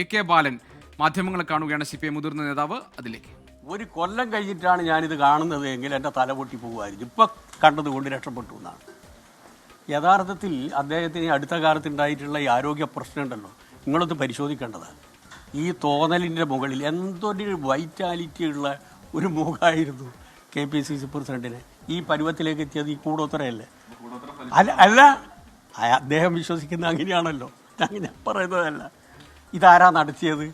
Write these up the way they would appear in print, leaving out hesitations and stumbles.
AK ബാലൻ മാധ്യമങ്ങളെ കാണുകയാണ്. CPI മുതിർന്ന നേതാവ്. അതിലേക്ക് ഒരു കൊല്ലം കഴിഞ്ഞിട്ടാണ് ഞാനിത് കാണുന്നത് എങ്കിൽ എൻ്റെ തല പൊട്ടി പോകുമായിരുന്നു. ഇപ്പം കണ്ടതുകൊണ്ട് രക്ഷപ്പെട്ടു എന്നാണ്. യഥാർത്ഥത്തിൽ അദ്ദേഹത്തിന് അടുത്ത കാലത്ത് ഉണ്ടായിട്ടുള്ള ഈ ആരോഗ്യ പ്രശ്നമുണ്ടല്ലോ, നിങ്ങളൊന്ന് പരിശോധിക്കേണ്ടതാണ്. ഈ തോന്നലിൻ്റെ മുകളിൽ എന്തൊരു വൈറ്റാലിറ്റി ഉള്ള ഒരു മുഖമായിരുന്നു KPCC പ്രസിഡന്റിന്. ഈ പരുവത്തിലേക്ക് എത്തിയത് ഈ കൂടോത്തരയല്ലേ? അല്ല അദ്ദേഹം വിശ്വസിക്കുന്ന അങ്ങനെയാണല്ലോ, അങ്ങനെ പറയുന്നതല്ല. ഇതാരാ നടത്തിയത്?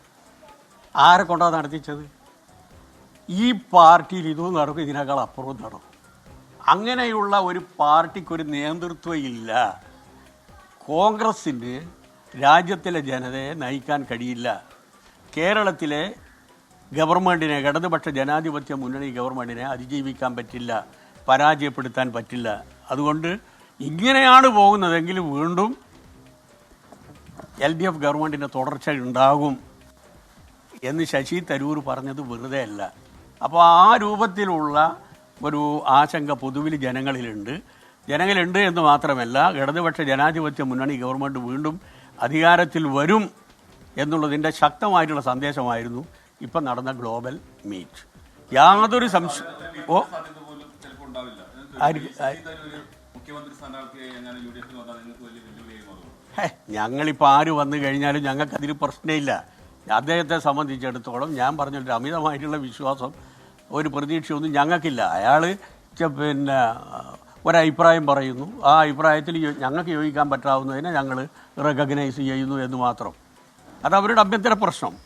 ആരെ കൊണ്ടാണ് നടത്തിച്ചത്? ഈ പാർട്ടിയിൽ ഇതും നടക്കും, ഇതിനേക്കാൾ അപ്പുറവും നടക്കും. അങ്ങനെയുള്ള ഒരു പാർട്ടിക്കൊരു നേതൃത്വം ഇല്ല. കോൺഗ്രസ്സിന് രാജ്യത്തിലെ ജനതയെ നയിക്കാൻ കഴിയില്ല. കേരളത്തിലെ ഗവൺമെൻറ്റിനെ, ഇടതുപക്ഷ ജനാധിപത്യ മുന്നണി ഗവൺമെൻറ്റിനെ അതിജീവിക്കാൻ പറ്റില്ല, പരാജയപ്പെടുത്താൻ പറ്റില്ല. അതുകൊണ്ട് ഇങ്ങനെയാണ് പോകുന്നതെങ്കിൽ വീണ്ടും LDF ഗവൺമെൻറ്റിൻ്റെ തുടർച്ച ഉണ്ടാകും എന്ന് ശശി തരൂർ പറഞ്ഞത് വെറുതെ അല്ല. അപ്പോൾ ആ രൂപത്തിലുള്ള ഒരു ആശങ്ക പൊതുവിൽ ജനങ്ങളിലുണ്ട് എന്ന് മാത്രമല്ല, ഇടതുപക്ഷ ജനാധിപത്യ മുന്നണി ഗവൺമെൻറ് വീണ്ടും അധികാരത്തിൽ വരും എന്നുള്ളതിൻ്റെ ശക്തമായിട്ടുള്ള സന്ദേശമായിരുന്നു ഇപ്പം നടന്ന ഗ്ലോബൽ മീറ്റ്. യാതൊരു ഞങ്ങളിപ്പോൾ ആര് വന്നു കഴിഞ്ഞാലും ഞങ്ങൾക്കതിൽ പ്രശ്നമില്ല. അദ്ദേഹത്തെ സംബന്ധിച്ചിടത്തോളം ഞാൻ പറഞ്ഞിട്ട് അമിതമായിട്ടുള്ള വിശ്വാസം, ഒരു പ്രതീക്ഷയൊന്നും ഞങ്ങൾക്കില്ല. അയാൾ പിന്നെ ഒരഭിപ്രായം പറയുന്നു, ആ അഭിപ്രായത്തിൽ ഞങ്ങൾക്ക് യോജിക്കാൻ പറ്റാവുന്നതിനെ ഞങ്ങൾ റെക്കഗ്നൈസ് ചെയ്യുന്നു എന്ന് മാത്രം. അത് അവരുടെ ആഭ്യന്തര പ്രശ്നം.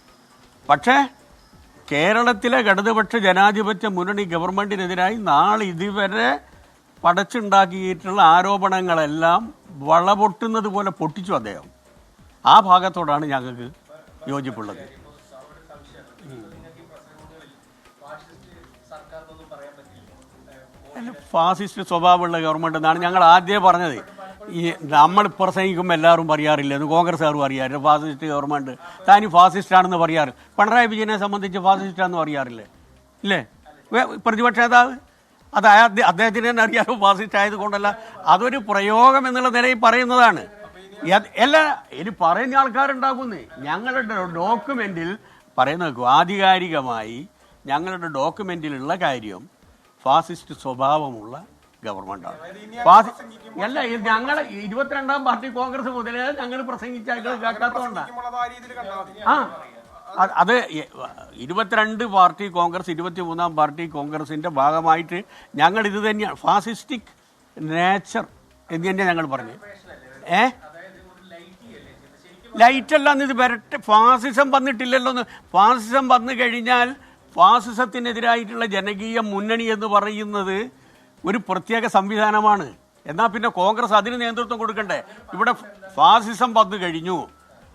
പക്ഷേ കേരളത്തിലെ ഇടതുപക്ഷ ജനാധിപത്യ മുന്നണി ഗവൺമെൻറ്റിനെതിരായി നാളെ ഇതുവരെ പടച്ചുണ്ടാക്കിയിട്ടുള്ള ആരോപണങ്ങളെല്ലാം വളപൊട്ടുന്നത് പോലെ പൊട്ടിച്ചു അദ്ദേഹം. ആ ഭാഗത്തോടാണ് ഞങ്ങൾക്ക് യോജിപ്പുള്ളത്. ഫാസിസ്റ്റ് സ്വഭാവമുള്ള ഗവൺമെൻറ് എന്നാണ് ഞങ്ങൾ ആദ്യമേ പറഞ്ഞത്. ഈ നമ്മൾ പ്രസംഗിക്കുമ്പോൾ എല്ലാവരും പറയാറില്ലെന്ന്, കോൺഗ്രസ്സുകാരും പറയാറില്ല ഫാസിസ്റ്റ് ഗവൺമെൻറ്, താനി ഫാസിസ്റ്റാണെന്ന് പറയാറ്. പിണറായി വിജയനെ സംബന്ധിച്ച് ഫാസിസ്റ്റാണെന്ന് പറയാറില്ലേ? ഇല്ലേ? പ്രതിപക്ഷ നേതാവ് അത് അദ്ദേഹത്തിന് തന്നെ അറിയാമോ ഫാസിസ്റ്റ് ആയതുകൊണ്ടല്ല, അതൊരു പ്രയോഗം എന്നുള്ള നിലയിൽ പറയുന്നതാണ്. എല്ലാ ഇനി പറയുന്ന ആൾക്കാരുണ്ടാകുന്നേ. ഞങ്ങളുടെ ഡോക്യുമെൻറ്റിൽ പറയുന്നത് ആധികാരികമായി ഞങ്ങളുടെ ഡോക്യുമെൻറ്റിലുള്ള കാര്യം ഫാസിസ്റ്റ് സ്വഭാവമുള്ള ഗവൺമെൻറ്റാണ്. അല്ല, ഞങ്ങൾ 22-ാം പാർട്ടി കോൺഗ്രസ് മുതലേ ഞങ്ങൾ പ്രസംഗിച്ചാൽ കേൾക്കാത്തതുകൊണ്ടാണ്. അത് 22 പാർട്ടി കോൺഗ്രസ്, 23-ാം പാർട്ടി കോൺഗ്രസിൻ്റെ ഭാഗമായിട്ട് ഞങ്ങൾ ഇത് തന്നെയാണ് ഫാസിസ്റ്റിക് നേച്ചർ എന്ന് തന്നെയാണ് ഞങ്ങൾ പറഞ്ഞു. ലൈറ്റല്ലാന്ന് ഇത് വരട്ടെ. ഫാസിസം വന്നിട്ടില്ലല്ലോ. ഫാസിസം വന്നു കഴിഞ്ഞാൽ ഫാസിസത്തിനെതിരായിട്ടുള്ള ജനകീയ മുന്നണി എന്ന് പറയുന്നത് ഒരു പ്രത്യേക സംവിധാനമാണ്. എന്നാൽ പിന്നെ കോൺഗ്രസ് അതിന് നേതൃത്വം കൊടുക്കണ്ടേ? ഇവിടെ ഫാസിസം വന്നു കഴിഞ്ഞു,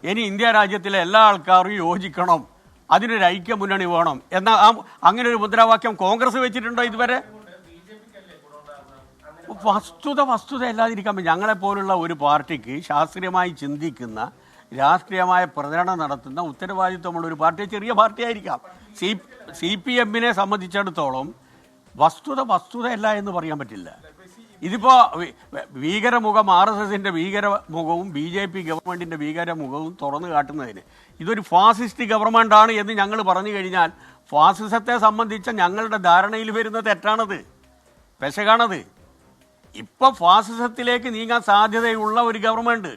ഇനി ഇന്ത്യ രാജ്യത്തിലെ എല്ലാ ആൾക്കാരും യോജിക്കണം, അതിനൊരു ഐക്യ മുന്നണി വേണം എന്നാൽ അങ്ങനെ ഒരു മുദ്രാവാക്യം കോൺഗ്രസ് വെച്ചിട്ടുണ്ടോ ഇതുവരെ? വസ്തുത അല്ലാതിരിക്കാൻ ഞങ്ങളെപ്പോലുള്ള ഒരു പാർട്ടിക്ക് ശാസ്ത്രീയമായി ചിന്തിക്കുന്ന, രാഷ്ട്രീയമായ പ്രചരണം നടത്തുന്ന ഉത്തരവാദിത്വമുള്ള ഒരു പാർട്ടി, ചെറിയ പാർട്ടിയായിരിക്കാം. CPM-നെ സംബന്ധിച്ചിടത്തോളം വസ്തുതയല്ല എന്ന് പറയാൻ പറ്റില്ല. ഇതിപ്പോൾ ഭീകരമുഖം RSSൻ്റെ ഭീകരമുഖവും BJP ഗവൺമെൻറ്റിൻ്റെ ഭീകരമുഖവും തുറന്നു കാട്ടുന്നതിന് ഇതൊരു ഫാസിസ്റ്റ് ഗവൺമെൻറ്റാണ് എന്ന് ഞങ്ങൾ പറഞ്ഞു കഴിഞ്ഞാൽ ഫാസിസത്തെ സംബന്ധിച്ച ഞങ്ങളുടെ ധാരണയിൽ വരുന്ന തെറ്റാണത്, പെശകാണത്. ഇപ്പോൾ ഫാസിസത്തിലേക്ക് നീങ്ങാൻ സാധ്യതയുള്ള ഒരു ഗവൺമെൻറ്,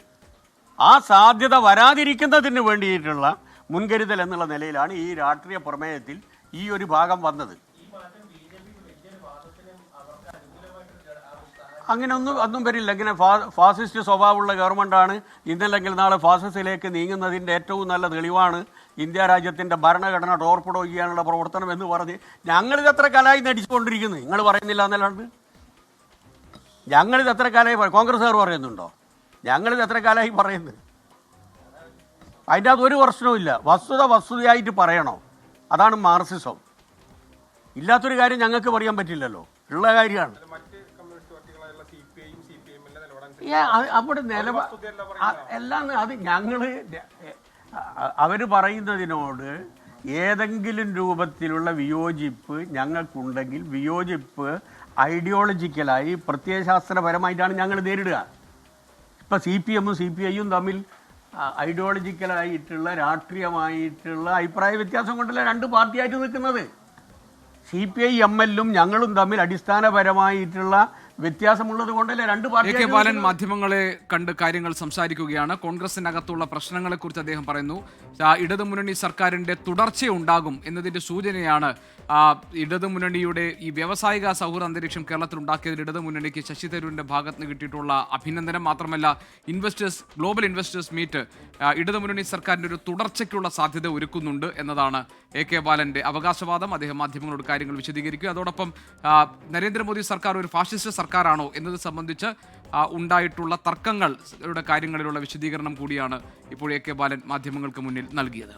ആ സാധ്യത വരാതിരിക്കുന്നതിന് വേണ്ടിയിട്ടുള്ള മുൻകരുതൽ എന്നുള്ള നിലയിലാണ് ഈ രാഷ്ട്രീയ പ്രമേയത്തിൽ ഈ ഒരു ഭാഗം വന്നത്. അങ്ങനെ ഒന്നും വരില്ല. ഇങ്ങനെ ഫാസിസ്റ്റ് സ്വഭാവമുള്ള ഗവൺമെൻറ്റാണ് ഇന്നല്ലെങ്കിൽ നാളെ ഫാസിസത്തിലേക്ക് നീങ്ങുന്നതിൻ്റെ ഏറ്റവും നല്ല തെളിവാണ് ഇന്ത്യ രാജ്യത്തിൻ്റെ ഭരണഘടന ടോർപ്പിഡോ ചെയ്യാനുള്ള പ്രവർത്തനം എന്ന് പറഞ്ഞ് ഞങ്ങളിത് എത്ര കാലമായി നടിച്ചുകൊണ്ടിരിക്കുന്നു. നിങ്ങൾ പറയുന്നില്ല എന്നല്ലാണ്ട് ഞങ്ങളിത് എത്ര കാലമായി കോൺഗ്രസ്സുകാർ പറയുന്നുണ്ടോ? ഞങ്ങളിത് എത്ര കാലമായി പറയുന്നത്? അതിൻ്റെ അത് ഒരു പ്രശ്നവും ഇല്ല. വസ്തുതയായിട്ട് പറയണോ? അതാണ് മാർക്സിസം. ഇല്ലാത്തൊരു കാര്യം ഞങ്ങൾക്ക് പറയാൻ പറ്റില്ലല്ലോ, ഉള്ള കാര്യമാണ്. അവിടെ എല്ലാം അത് ഞങ്ങൾ അവർ പറയുന്നതിനോട് ഏതെങ്കിലും രൂപത്തിലുള്ള വിയോജിപ്പ് ഞങ്ങൾക്കുണ്ടെങ്കിൽ വിയോജിപ്പ് ഐഡിയോളജിക്കലായി പ്രത്യയശാസ്ത്രപരമായിട്ടാണ് ഞങ്ങൾ നേരിടുക. ഇപ്പം CPM-ഉം CPI-യും തമ്മിൽ ഐഡിയോളജിക്കലായിട്ടുള്ള രാഷ്ട്രീയമായിട്ടുള്ള അഭിപ്രായ വ്യത്യാസം കൊണ്ടല്ല രണ്ട് പാർട്ടിയായിട്ട് നിൽക്കുന്നത്. CPI MLും ഞങ്ങളും തമ്മിൽ അടിസ്ഥാനപരമായിട്ടുള്ള വ്യത്യാസമുള്ളത് കൊണ്ടല്ലേ രണ്ട് AK ബാലൻ മാധ്യമങ്ങളെ കണ്ട് കാര്യങ്ങൾ സംസാരിക്കുകയാണ്. കോൺഗ്രസിനകത്തുള്ള പ്രശ്നങ്ങളെക്കുറിച്ച് അദ്ദേഹം പറയുന്നു. ഇടതുമുന്നണി സർക്കാരിന്റെ തുടർച്ചയുണ്ടാകും എന്നതിന്റെ സൂചനയാണ് ഇടതുമുന്നണിയുടെ ഈ വ്യാവസായിക സൗഹൃദ അന്തരീക്ഷം കേരളത്തിൽ ഉണ്ടാക്കിയതിൽ ഇടതുമുന്നണിക്ക് ശശി തരൂരിന്റെ ഭാഗത്ത് നിന്ന് കിട്ടിയിട്ടുള്ള അഭിനന്ദനം. മാത്രമല്ല ഗ്ലോബൽ ഇൻവെസ്റ്റേഴ്സ് മീറ്റ് ഇടതുമുന്നണി സർക്കാരിന്റെ ഒരു തുടർച്ചയ്ക്കുള്ള സാധ്യത ഒരുക്കുന്നുണ്ട് എന്നതാണ് AK ബാലന്റെ അവകാശവാദം. അദ്ദേഹം മാധ്യമങ്ങളോട് കാര്യങ്ങൾ വിശദീകരിക്കുക. അതോടൊപ്പം നരേന്ദ്രമോദി സർക്കാർ ഒരു ഫാഷിസ്റ്റ് സർക്കാരാണോ എന്നത് സംബന്ധിച്ച് ഉണ്ടായിട്ടുള്ള തർക്കങ്ങളുടെ കാര്യങ്ങളിലുള്ള വിശദീകരണം കൂടിയാണ് ഇപ്പോൾ AK ബാലൻ മാധ്യമങ്ങൾക്ക് മുന്നിൽ നൽകിയത്.